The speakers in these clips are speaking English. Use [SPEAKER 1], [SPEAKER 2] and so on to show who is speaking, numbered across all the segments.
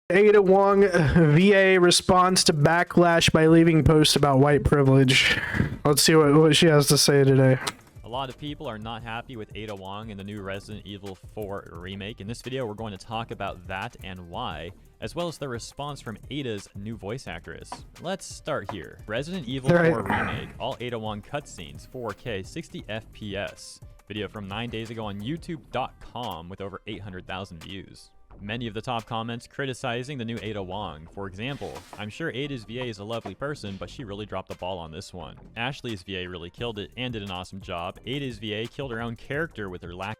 [SPEAKER 1] Ada Wong, VA responds to Backlash by leaving post about white privilege. Let's see what she has to say today.
[SPEAKER 2] A lot of people are not happy with Ada Wong in the new Resident Evil 4 remake. In this video, we're going to talk about that and why, as well as the response from Ada's new voice actress. Let's start here. Resident Evil 4 remake, all Ada Wong cutscenes, 4K, 60 FPS. Video from 9 days ago on YouTube.com with over 800,000 views. Many of the top comments criticizing the new Ada Wong. For example, I'm sure Ada's VA is a lovely person, but she really dropped the ball on this one. Ashley's VA really killed it and did an awesome job. Ada's VA killed her own character with her lack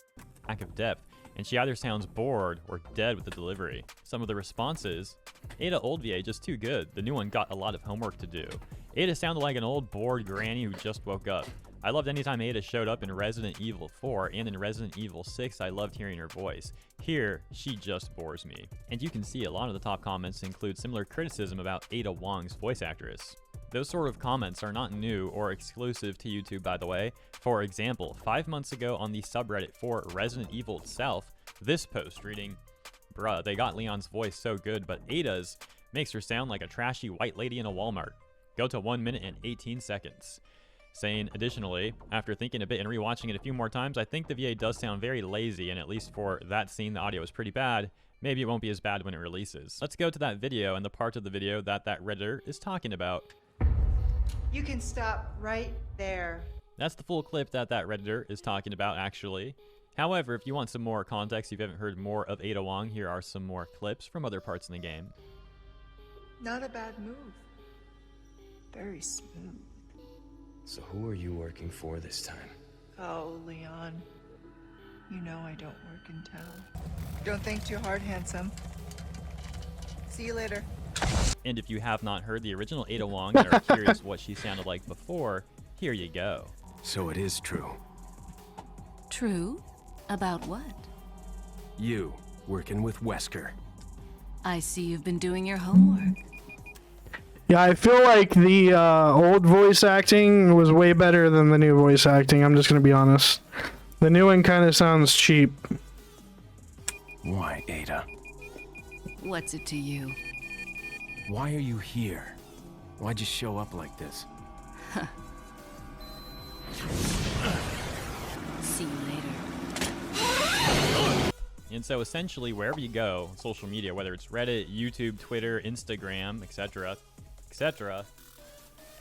[SPEAKER 2] of depth, and she either sounds bored or dead with the delivery. Some of the responses: Ada old VA just too good. The new one got a lot of homework to do. Ada sounded like an old bored granny who just woke up. I loved anytime Ada showed up in Resident Evil 4 and in Resident Evil 6. I loved hearing her voice. Here, she just bores me. And you can see a lot of the top comments include similar criticism about Ada Wong's voice actress. Those sort of comments are not new or exclusive to YouTube, by the way. For example, 5 months ago on the subreddit for Resident Evil itself, this post reading, "Bruh, they got Leon's voice so good, but Ada's makes her sound like a trashy white lady in a Walmart. Go to 1 minute and 18 seconds. Saying, additionally, after thinking a bit and rewatching it a few more times, I think the VA does sound very lazy, and at least for that scene, the audio is pretty bad. Maybe it won't be as bad when it releases." Let's go to that video and the part of the video that Redditor is talking about.
[SPEAKER 3] You can stop right there.
[SPEAKER 2] That's the full clip that Redditor is talking about, actually. However, if you want some more context, if you haven't heard more of Ada Wong, here are some more clips from other parts in the game.
[SPEAKER 3] Not a bad move. Very smooth.
[SPEAKER 4] So who are you working for this time?
[SPEAKER 3] Oh, Leon. You know I don't work in town. Don't think too hard, handsome. See you later.
[SPEAKER 2] And if you have not heard the original Ada Wong and are curious what she sounded like before, here you go.
[SPEAKER 4] So it is true.
[SPEAKER 5] True? About what?
[SPEAKER 4] You, working with Wesker.
[SPEAKER 5] I see you've been doing your homework.
[SPEAKER 1] Yeah, I feel like the old voice acting was way better than the new voice acting. I'm just gonna be honest. The new one kind of sounds cheap.
[SPEAKER 4] Why, Ada?
[SPEAKER 5] What's it to you?
[SPEAKER 4] Why are you here? Why'd you show up like this?
[SPEAKER 5] See you later.
[SPEAKER 2] And so essentially, wherever you go, social media, whether it's Reddit, YouTube, Twitter, Instagram, etc., etc.,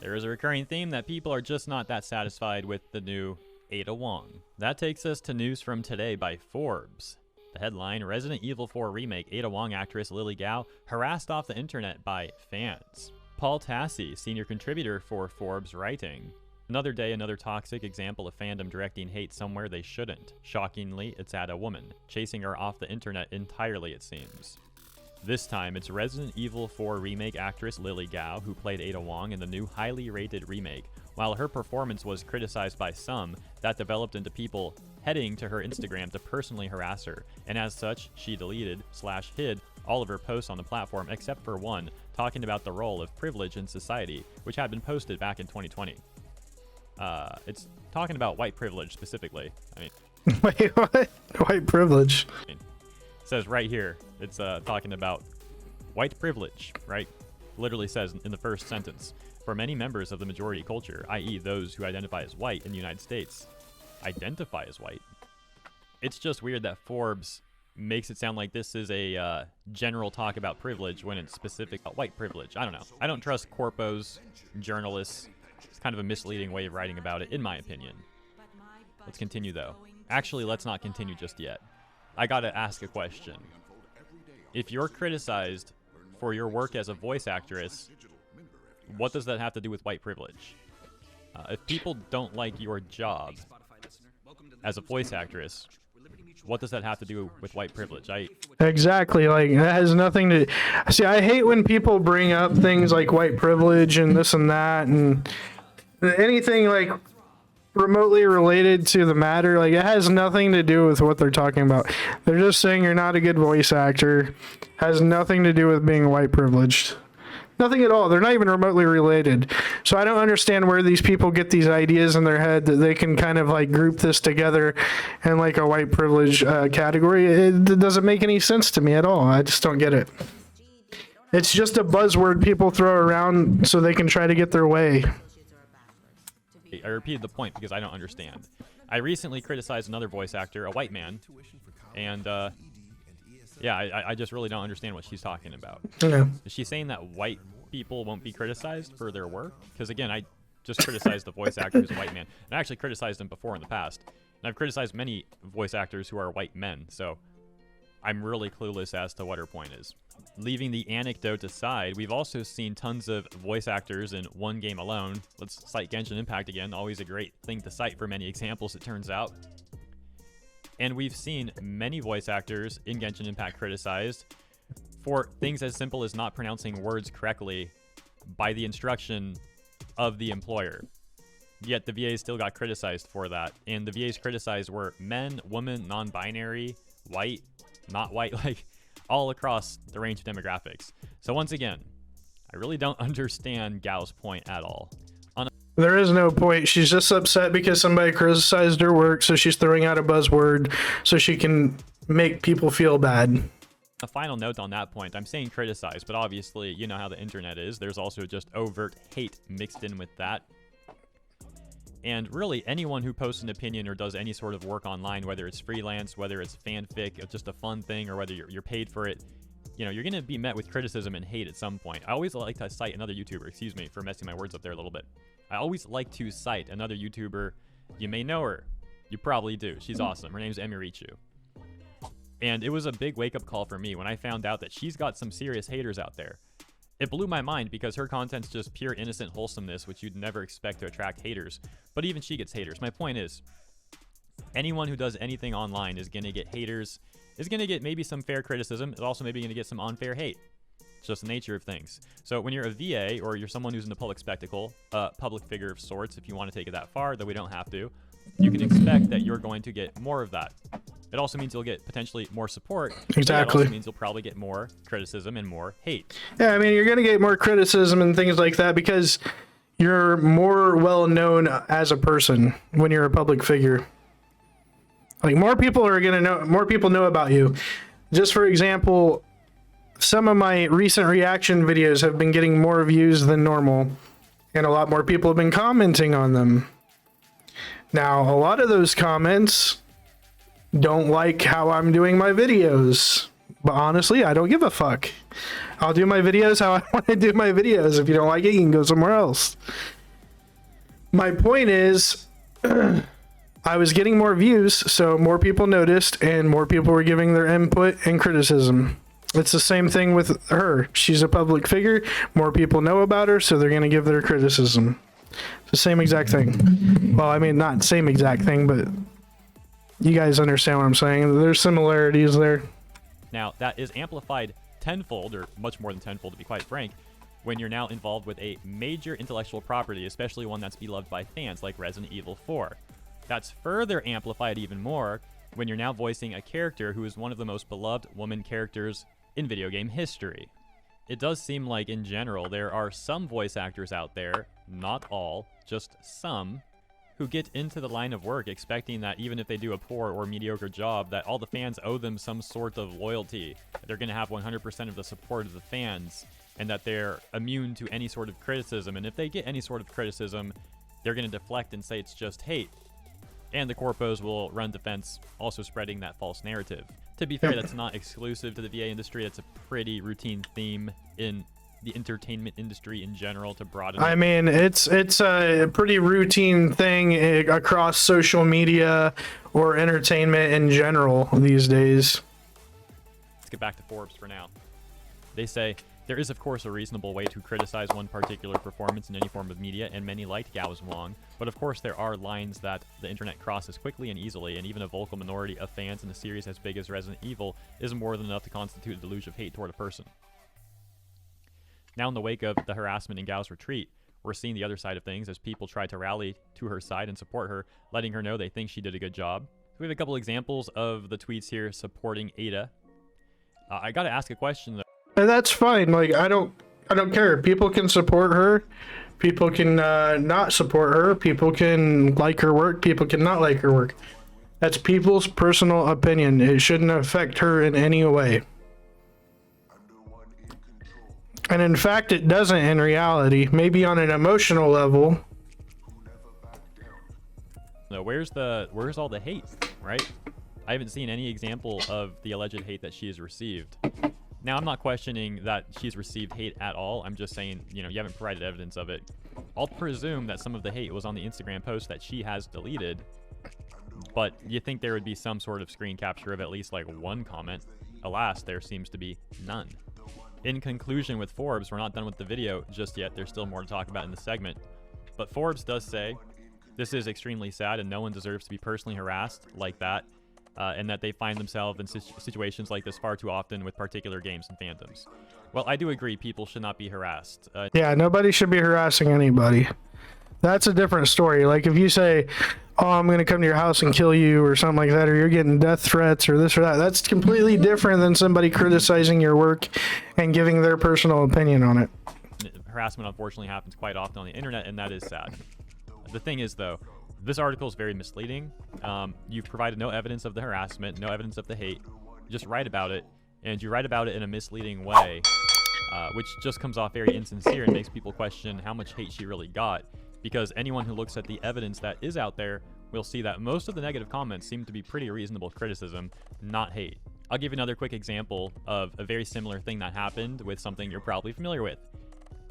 [SPEAKER 2] there is a recurring theme that people are just not that satisfied with the new Ada Wong. That takes us to news from today by Forbes. The headline: Resident Evil 4 remake, Ada Wong actress Lily Gao harassed off the internet by fans. Paul Tassi, senior contributor for Forbes, writing, "Another day, another toxic example of fandom directing hate somewhere they shouldn't. Shockingly, it's at a woman, chasing her off the internet entirely, it seems. This time, it's Resident Evil 4 remake actress Lily Gao who played Ada Wong in the new highly rated remake. While her performance was criticized by some, that developed into people heading to her Instagram to personally harass her, and as such, she deleted/hid all of her posts on the platform except for one, talking about the role of privilege in society, which had been posted back in 2020. It's talking about white privilege specifically. I mean,
[SPEAKER 1] Wait, what? White privilege?
[SPEAKER 2] it says right here, it's talking about white privilege, right? Literally says in the first sentence, for many members of the majority culture, i.e. those who identify as white in the United States, identify as white. It's just weird that Forbes makes it sound like this is a general talk about privilege when it's specific about white privilege. I don't know. I don't trust corpos, journalists. It's kind of a misleading way of writing about it, in my opinion. Let's continue, though. Actually, let's not continue just yet. I gotta ask a question. If you're criticized for your work as a voice actress, what does that have to do with white privilege? If people don't like your job as a voice actress, what does that have to do with white privilege?
[SPEAKER 1] Exactly, like that has nothing to see. I hate when people bring up things like white privilege and this and that and anything like remotely related to the matter. Like, it has nothing to do with what they're talking about. They're just saying you're not a good voice actor. Has nothing to do with being white privileged. Nothing at all. They're not even remotely related. So I don't understand where these people get these ideas in their head that they can kind of like group this together in like a white privilege category. It doesn't make any sense to me at all. I just don't get it. It's just a buzzword people throw around so they can try to get their way.
[SPEAKER 2] I repeated the point because I don't understand. I recently criticized another voice actor, a white man, and yeah, I just really don't understand what she's talking about.
[SPEAKER 1] Yeah.
[SPEAKER 2] Is she saying that white people won't be criticized for their work? Because again, I just criticized the voice actor who's a white man, and I actually criticized him before in the past, and I've criticized many voice actors who are white men, so I'm really clueless as to what her point is. Leaving the anecdote aside, we've also seen tons of voice actors in one game alone. Let's cite Genshin Impact again, always a great thing to cite for many examples, it turns out. And we've seen many voice actors in Genshin Impact criticized for things as simple as not pronouncing words correctly by the instruction of the employer. Yet the VAs still got criticized for that. And the VAs criticized were men, women, non-binary, white, not white, like all across the range of demographics. So once again, I really don't understand Gao's point at all.
[SPEAKER 1] There is no point. She's just upset because somebody criticized her work, so she's throwing out a buzzword so she can make people feel bad.
[SPEAKER 2] A final note on that point, I'm saying criticize, but obviously you know how the internet is. There's also just overt hate mixed in with that. And really, anyone who posts an opinion or does any sort of work online, whether it's freelance, whether it's fanfic, it's just a fun thing, or whether you're paid for it, you know, you're going to be met with criticism and hate at some point. I always like to cite another YouTuber, excuse me for messing my words up there a little bit. I always like to cite another YouTuber. You may know her. You probably do. She's awesome. Her name's Emirichu. And it was a big wake-up call for me when I found out that she's got some serious haters out there. It blew my mind because her content's just pure innocent wholesomeness, which you'd never expect to attract haters. But even she gets haters. My point is, anyone who does anything online is going to get haters, is going to get maybe some fair criticism, is also maybe going to get some unfair hate. It's just the nature of things. So when you're a VA or you're someone who's in the public spectacle, a public figure of sorts, if you want to take it that far, though we don't have to, you can expect that you're going to get more of that. It also means you'll get potentially more support.
[SPEAKER 1] Exactly.
[SPEAKER 2] It also means you'll probably get more criticism and more hate.
[SPEAKER 1] Yeah, I mean, you're going to get more criticism and things like that because you're more well known as a person when you're a public figure. Like, more people are going to know, more people know about you. Just for example, some of my recent reaction videos have been getting more views than normal, and a lot more people have been commenting on them. Now, a lot of those comments don't like how I'm doing my videos, but honestly, I don't give a fuck. I'll do my videos how I want to do my videos. If you don't like it, you can go somewhere else. My point is, I was getting more views, so more people noticed, and more people were giving their input and criticism. It's the same thing with her. She's a public figure. More people know about her, so they're going to give their criticism. It's the same exact thing. Well, I mean, not same exact thing, but you guys understand what I'm saying. There's similarities there.
[SPEAKER 2] Now, that is amplified tenfold, or much more than tenfold to be quite frank, when you're now involved with a major intellectual property, especially one that's beloved by fans like Resident Evil 4. That's further amplified even more when you're now voicing a character who is one of the most beloved woman characters in video game history. It does seem like, in general, there are some voice actors out there, not all, just some, who get into the line of work expecting that even if they do a poor or mediocre job, that all the fans owe them some sort of loyalty, that they're going to have 100% of the support of the fans, and that they're immune to any sort of criticism. And if they get any sort of criticism, they're going to deflect and say it's just hate. And the corpos will run defense, also spreading that false narrative. To be fair, that's not exclusive to the VA industry. It's a pretty routine theme in the entertainment industry in general to broaden.
[SPEAKER 1] I mean, it's a pretty routine thing across social media or entertainment in general these days.
[SPEAKER 2] Let's get back to Forbes for now. They say, there is of course a reasonable way to criticize one particular performance in any form of media, and many liked Ada Wong, but of course there are lines that the internet crosses quickly and easily, and even a vocal minority of fans in a series as big as Resident Evil is more than enough to constitute a deluge of hate toward a person. Now in the wake of the harassment in Gao's retreat, we're seeing the other side of things as people try to rally to her side and support her, letting her know they think she did a good job. So we have a couple examples of the tweets here supporting Ada. I gotta ask a question though.
[SPEAKER 1] And that's fine. Like, I don't care. People can support her. People can not support her. People can like her work. People can not like her work. That's people's personal opinion. It shouldn't affect her in any way. And in fact, it doesn't in reality. Maybe on an emotional level.
[SPEAKER 2] No, where's all the hate, right? I haven't seen any example of the alleged hate that she has received. Now, I'm not questioning that she's received hate at all. I'm just saying, you know, you haven't provided evidence of it. I'll presume that some of the hate was on the Instagram post that she has deleted, but you think there would be some sort of screen capture of at least like one comment. Alas, there seems to be none. In conclusion with Forbes, we're not done with the video just yet. There's still more to talk about in the segment. But Forbes does say, this is extremely sad and no one deserves to be personally harassed like that, and that they find themselves in situations like this far too often with particular games and fandoms. Well, I do agree people should not be harassed.
[SPEAKER 1] Yeah, nobody should be harassing anybody. That's a different story. Like if you say, oh, I'm going to come to your house and kill you or something like that, or you're getting death threats or this or that, that's completely different than somebody criticizing your work and giving their personal opinion on it.
[SPEAKER 2] Harassment unfortunately happens quite often on the internet, and that is sad. The thing is, though, this article is very misleading. You've provided no evidence of the harassment, no evidence of the hate. You just write about it, and you write about it in a misleading way, which just comes off very insincere and makes people question how much hate she really got. Because anyone who looks at the evidence that is out there will see that most of the negative comments seem to be pretty reasonable criticism, not hate. I'll give you another quick example of a very similar thing that happened with something you're probably familiar with.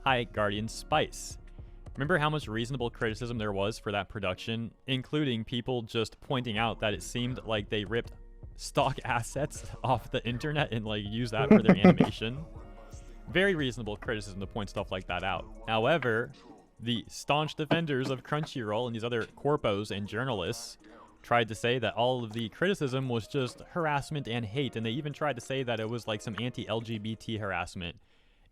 [SPEAKER 2] Hi, Guardian Spice. Remember how much reasonable criticism there was for that production, including people just pointing out that it seemed like they ripped stock assets off the internet and like used that for their animation? Very reasonable criticism to point stuff like that out. However, the staunch defenders of Crunchyroll and these other corpos and journalists tried to say that all of the criticism was just harassment and hate, and they even tried to say that it was like some anti-LGBT harassment.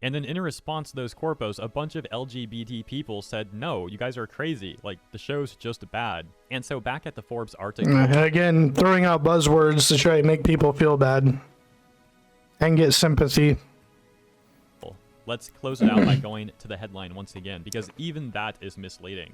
[SPEAKER 2] And then in response to those corpos, a bunch of LGBT people said, no, you guys are crazy. Like, the show's just bad. And so back at the Forbes article...
[SPEAKER 1] Again, throwing out buzzwords to try to make people feel bad and get sympathy.
[SPEAKER 2] Let's close it out by going to the headline once again, because even that is misleading.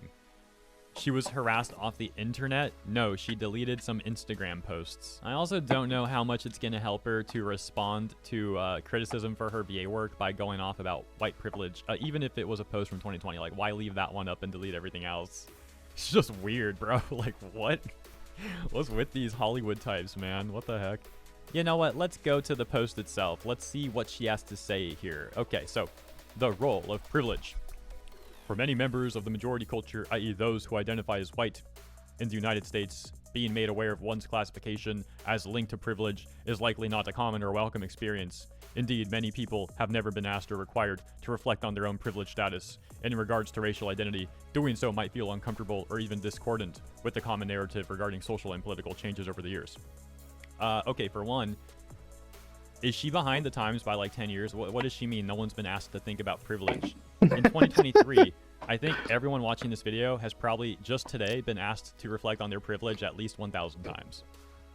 [SPEAKER 2] She was harassed off the internet? No, she deleted some Instagram posts. I also don't know how much it's going to help her to respond to criticism for her VA work by going off about white privilege, even if it was a post from 2020. Like, why leave that one up and delete everything else? It's just weird, bro. Like, what? What's with these Hollywood types, man? What the heck? You know what? Let's go to the post itself. Let's see what she has to say here. Okay, so the role of privilege. For many members of the majority culture, i.e. those who identify as white in the United States, being made aware of one's classification as linked to privilege is likely not a common or welcome experience. Indeed, many people have never been asked or required to reflect on their own privileged status. And in regards to racial identity, doing so might feel uncomfortable or even discordant with the common narrative regarding social and political changes over the years. Okay, for one, is she behind the times by like 10 years? What does she mean no one's been asked to think about privilege? In 2023, I think everyone watching this video has probably just today been asked to reflect on their privilege at least 1,000 times.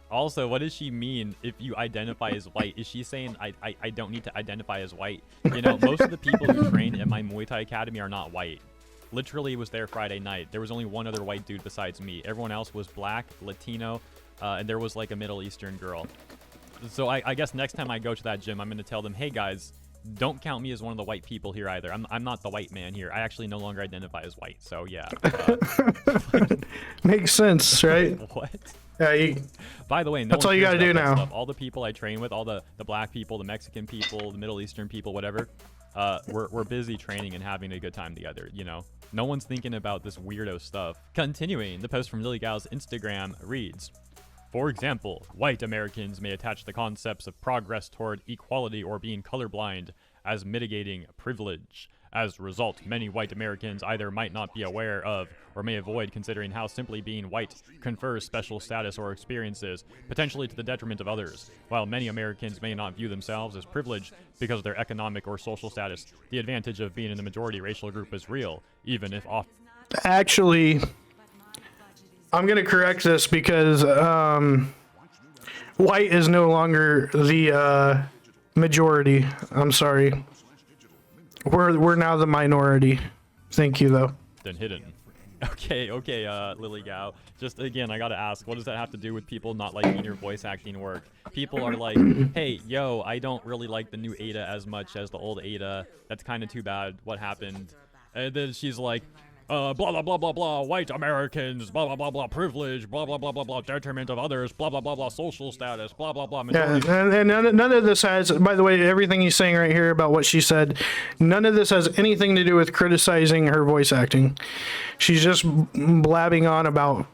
[SPEAKER 2] Also, what does she mean if you identify as white? Is she saying I don't need to identify as white? You know, most of the people who train at my Muay Thai Academy are not white. Literally was there Friday night. There was only one other white dude besides me. Everyone else was black, Latino, and there was like a Middle Eastern girl. So I guess next time I go to that gym, I'm going to tell them, hey guys, don't count me as one of the white people here either. I'm not the white man here. I actually no longer identify as white. So yeah.
[SPEAKER 1] Makes sense, right?
[SPEAKER 2] What?
[SPEAKER 1] Yeah,
[SPEAKER 2] by the way, no
[SPEAKER 1] that's all you got to do now.
[SPEAKER 2] Stuff. All the people I train with, all the black people, the Mexican people, the Middle Eastern people, whatever, we're busy training and having a good time together, you know? No one's thinking about this weirdo stuff. Continuing, the post from Lily Gao's Instagram reads, for example, white Americans may attach the concepts of progress toward equality or being colorblind as mitigating privilege. As a result, many white Americans either might not be aware of or may avoid considering how simply being white confers special status or experiences, potentially to the detriment of others. While many Americans may not view themselves as privileged because of their economic or social status, the advantage of being in the majority racial group is real, even if often.
[SPEAKER 1] Actually, I'm going to correct this because white is no longer the majority. I'm sorry. We're now the minority. Thank you, though.
[SPEAKER 2] Than hidden. Okay, Lily Gao. Just again, I gotta ask, what does that have to do with people not liking your voice acting work? People are like, hey, yo, I don't really like the new Ada as much as the old Ada. That's kind of too bad. What happened? And then she's like, blah, blah, blah, blah, blah, white Americans, blah, blah, blah, blah, privilege, blah, blah, blah, blah, blah, detriment of others, blah, blah, blah, blah, social status, blah, blah, blah,
[SPEAKER 1] Yeah,
[SPEAKER 2] majority.
[SPEAKER 1] and none of this has, by the way, everything he's saying right here about what she said, none of this has anything to do with criticizing her voice acting. She's just blabbing on about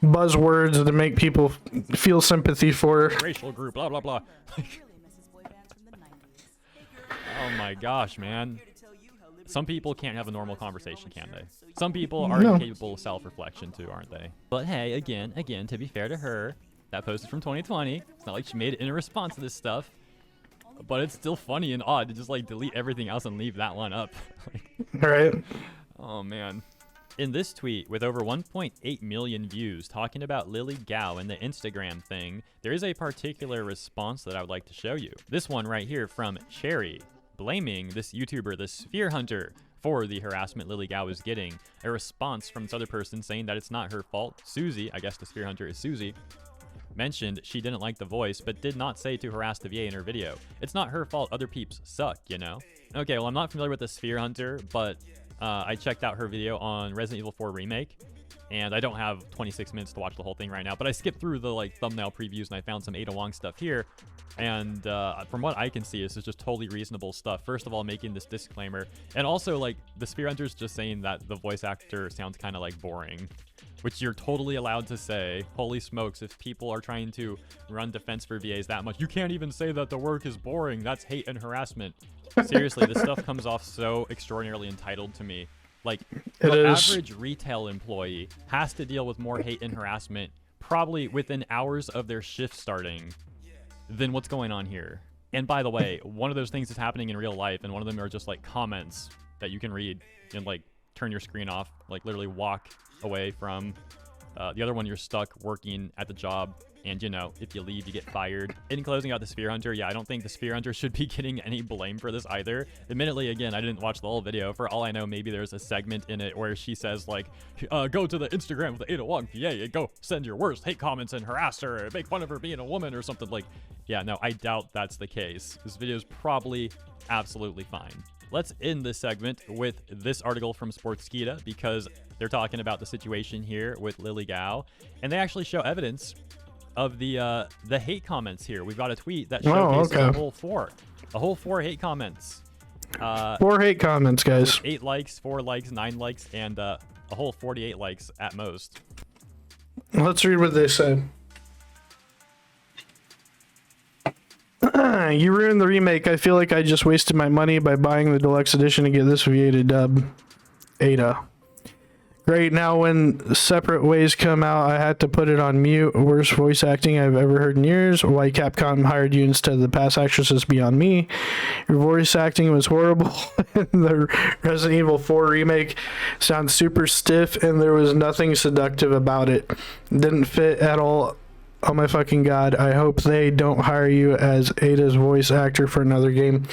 [SPEAKER 1] buzzwords to make people feel sympathy for her.
[SPEAKER 2] Racial group, blah, blah, blah. Oh my gosh, man. Some people can't have a normal conversation, can they? Some people are incapable of self-reflection too, aren't they? But hey, again, to be fair to her, that post is from 2020. It's not like she made it in a response to this stuff. But it's still funny and odd to just like delete everything else and leave that one up.
[SPEAKER 1] Right?
[SPEAKER 2] Oh man. In this tweet, with over 1.8 million views talking about Lily Gao and the Instagram thing, there is a particular response that I would like to show you. This one right here from Cherry, blaming this YouTuber, the Sphere Hunter, for the harassment Lily Gao is getting. A response from this other person saying that it's not her fault. Susie, I guess the Sphere Hunter is Susie, mentioned she didn't like the voice, but did not say to harass the VA in her video. It's not her fault other peeps suck, you know? Okay, well, I'm not familiar with the Sphere Hunter, but I checked out her video on Resident Evil 4 Remake, and I don't have 26 minutes to watch the whole thing right now, but I skipped through the like thumbnail previews and I found some Ada Wong stuff here. And from what I can see, this is just totally reasonable stuff. First of all, making this disclaimer, and also like the Sphere Hunter's just saying that the voice actor sounds kind of like boring, which you're totally allowed to say. Holy smokes, if people are trying to run defense for VAs that much, you can't even say that the work is boring. That's hate and harassment. Seriously, this stuff comes off so extraordinarily entitled to me. Like, the average retail employee has to deal with more hate and harassment probably within hours of their shift starting than what's going on here. And by the way, one of those things is happening in real life, and one of them are just like comments that you can read and like turn your screen off, like literally walk away from. The other one, you're stuck working at the job, and you know, if you leave, you get fired. In closing out the Sphere Hunter, yeah, I don't think the Sphere Hunter should be getting any blame for this either. Admittedly, again, I didn't watch the whole video. For all I know, maybe there's a segment in it where she says like, go to the Instagram with Ada Wong PA and go send your worst hate comments and harass her and make fun of her being a woman or something. Like, yeah, no, I doubt that's the case. This video is probably absolutely fine. Let's end this segment with this article from Sportskeeda, because they're talking about the situation here with Lily Gao, and they actually show evidence of the hate comments here. We've got a tweet that showcases a whole four hate comments.
[SPEAKER 1] 4 hate comments, guys.
[SPEAKER 2] 8 likes, 4 likes, 9 likes, and a whole 48 likes at most.
[SPEAKER 1] Let's read what they say. You ruined the remake. I feel like I just wasted my money by buying the deluxe edition to get this VA to dub Ada. Great, now when Separate Ways come out, I had to put it on mute. Worst voice acting I've ever heard in years. Why Capcom hired you instead of the past actresses beyond me. Your voice acting was horrible. The Resident Evil 4 remake sounds super stiff, and there was nothing seductive about it. Didn't fit at all. Oh my fucking god, I hope they don't hire you as Ada's voice actor for another game.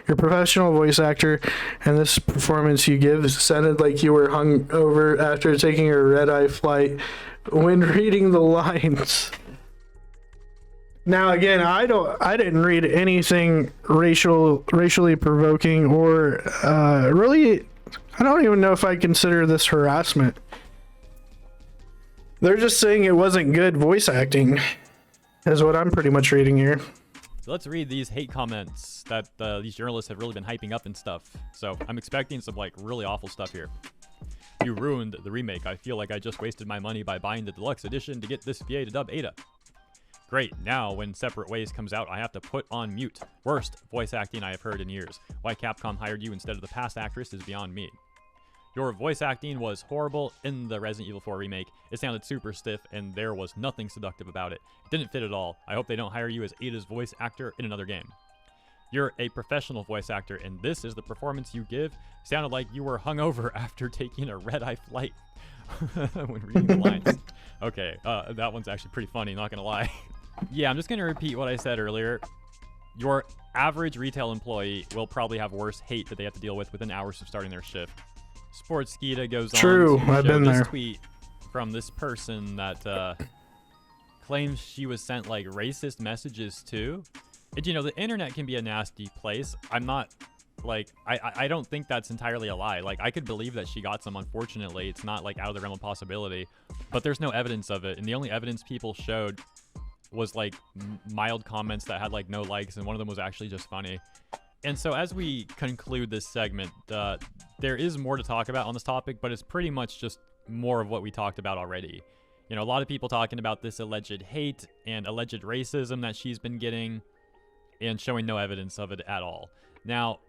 [SPEAKER 1] You're a professional voice actor, and this performance you give sounded like you were hung over after taking a red-eye flight when reading the lines. Now again, I didn't read anything racially provoking or really, I don't even know if I consider this harassment. They're just saying it wasn't good voice acting, is what I'm pretty much reading here.
[SPEAKER 2] So let's read these hate comments that these journalists have really been hyping up and stuff. So I'm expecting some like really awful stuff here. You ruined the remake. I feel like I just wasted my money by buying the deluxe edition to get this VA to dub Ada. Great, now when Separate Ways comes out, I have to put on mute. Worst voice acting I have heard in years. Why Capcom hired you instead of the past actress is beyond me. Your voice acting was horrible in the Resident Evil 4 remake. It sounded super stiff, and there was nothing seductive about it. It didn't fit at all. I hope they don't hire you as Ada's voice actor in another game. You're a professional voice actor, and this is the performance you give. Sounded like you were hungover after taking a red-eye flight when reading the lines. Okay, that one's actually pretty funny, not gonna lie. Yeah, I'm just gonna repeat what I said earlier. Your average retail employee will probably have worse hate that they have to deal with within hours of starting their shift. Sportskeeda goes
[SPEAKER 1] True,
[SPEAKER 2] on to
[SPEAKER 1] I've
[SPEAKER 2] show
[SPEAKER 1] been
[SPEAKER 2] this
[SPEAKER 1] there.
[SPEAKER 2] tweet from this person that claims she was sent like racist messages too. And you know, the internet can be a nasty place. I'm not like I don't think that's entirely a lie. Like I could believe that she got some. Unfortunately, it's not like out of the realm of possibility, but there's no evidence of it. And the only evidence people showed was like mild comments that had like no likes, and one of them was actually just funny. And so as we conclude this segment, there is more to talk about on this topic, but it's pretty much just more of what we talked about already. You know, a lot of people talking about this alleged hate and alleged racism that she's been getting and showing no evidence of it at all. Now,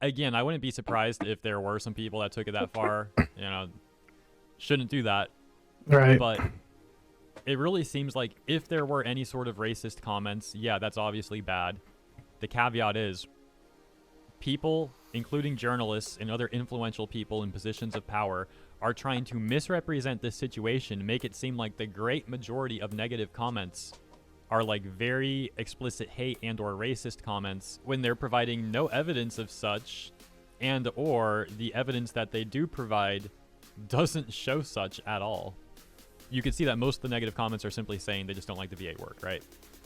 [SPEAKER 2] again, I wouldn't be surprised if there were some people that took it that far. You know, shouldn't do that.
[SPEAKER 1] Right.
[SPEAKER 2] But it really seems like if there were any sort of racist comments, yeah, that's obviously bad. The caveat is people, including journalists and other influential people in positions of power, are trying to misrepresent this situation, make it seem like the great majority of negative comments are like very explicit hate and or racist comments when they're providing no evidence of such, and or the evidence that they do provide doesn't show such at all. You can see that most of the negative comments are simply saying they just don't like the V8 work, right?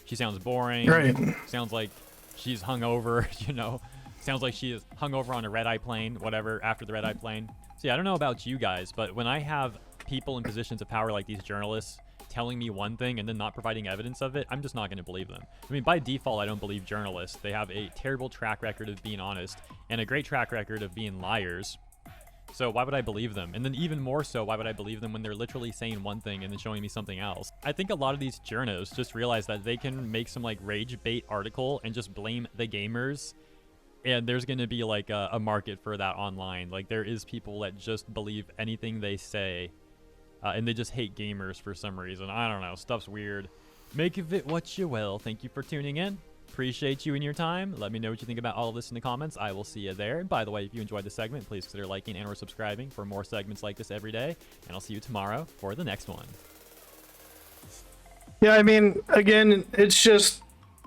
[SPEAKER 2] She sounds boring.
[SPEAKER 1] Right.
[SPEAKER 2] Sounds like she's hungover, you know. Sounds like she is hungover on a red-eye plane, whatever, after the red-eye plane. So yeah, I don't know about you guys, but when I have people in positions of power like these journalists telling me one thing and then not providing evidence of it, I'm just not going to believe them. I mean, by default, I don't believe journalists. They have a terrible track record of being honest and a great track record of being liars. So why would I believe them? And then even more so, why would I believe them when they're literally saying one thing and then showing me something else? I think a lot of these journos just realize that they can make some like rage bait article and just blame the gamers. And there's going to be like a market for that online. Like there is people that just believe anything they say and they just hate gamers for some reason. I don't know. Stuff's weird. Make of it what you will. Thank you for tuning in. Appreciate you and your time. Let me know what you think about all of this in the comments. I will see you there. And by the way, if you enjoyed the segment, please consider liking and or subscribing for more segments like this every day. And I'll see you tomorrow for the next one.
[SPEAKER 1] Yeah, I mean, again, it's just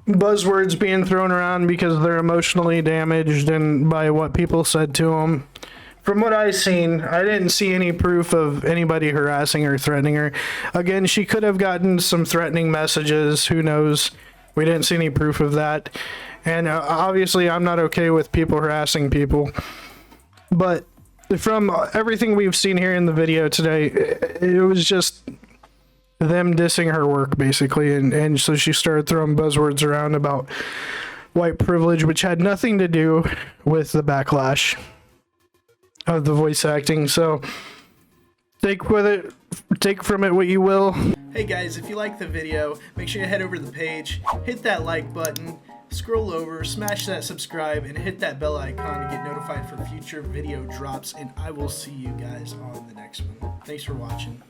[SPEAKER 1] buzzwords being thrown around because they're emotionally damaged and by what people said to them. From what I've seen, I didn't see any proof of anybody harassing or threatening her. Again, she could have gotten some threatening messages. Who knows? We didn't see any proof of that. And obviously, I'm not okay with people harassing people. But from everything we've seen here in the video today, it was just them dissing her work, basically. And so she started throwing buzzwords around about white privilege, which had nothing to do with the backlash of the voice acting. So take from it what you will. Hey guys, if you like the video, make sure you head over to the page, hit that like button, scroll over, smash that subscribe, and hit that bell icon to get notified for future video drops, and I will see you guys on the next one. Thanks for watching.